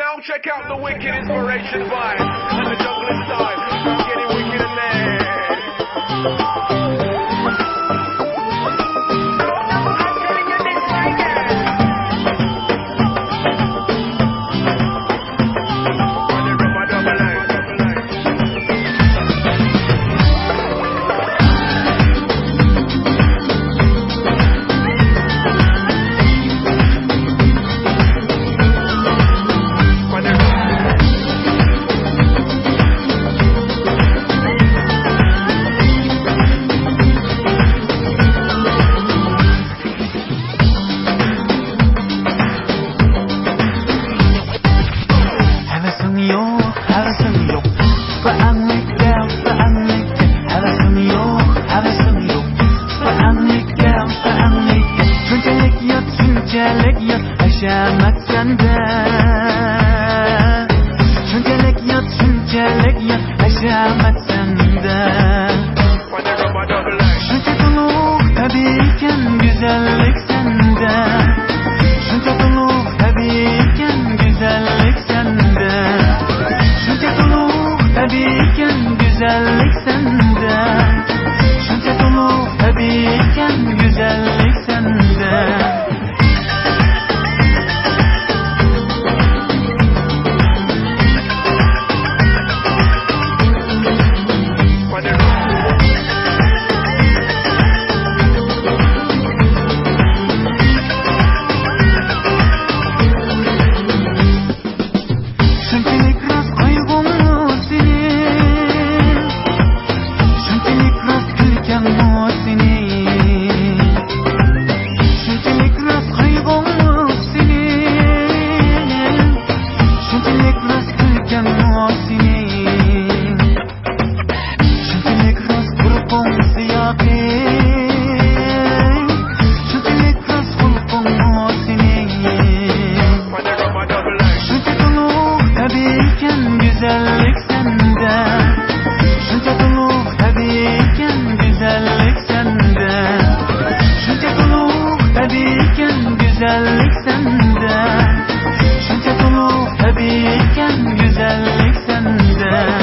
now check out the wicked inspiration vibe and the juggling style. I'm getting wicked in there. Yaşamak sende şunçalik yat, şunçalik yat. Yaşamak sende şunça tuluk tabiiken güzellik sende. Şunça tuluk tabiiken güzellik sende. Şunça tuluk tabiiken güzellik sende. Şunça tuluk tabiiken güzellik sende. Güzellik sende, şunca tuluk tabiiken güzellik sende. Şunca tuluk tabiiken güzellik sende. Şunca tuluk tabiiken güzellik sende.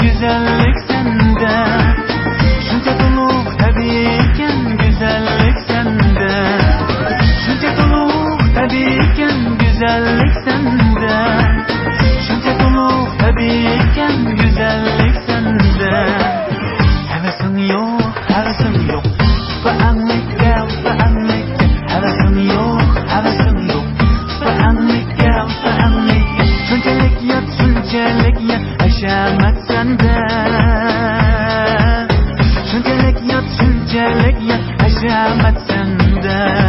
Güzellik sende, şunca tuluk tabiiken güzellik sende. Şunca tuluk tabiiken güzellik sende. Şunca tuluk tabiiken güzellik sende. Hevesin yok, hevesin yok. Bağımlık gel, bağımlık gel. Hevesin yok, hevesin yok. Bağımlık gel, bağımlık gel. Şunçalik yat, şunçalik yat. Yaşamak sende şunçalik yat, şunçalik yat. Yaşamak sende.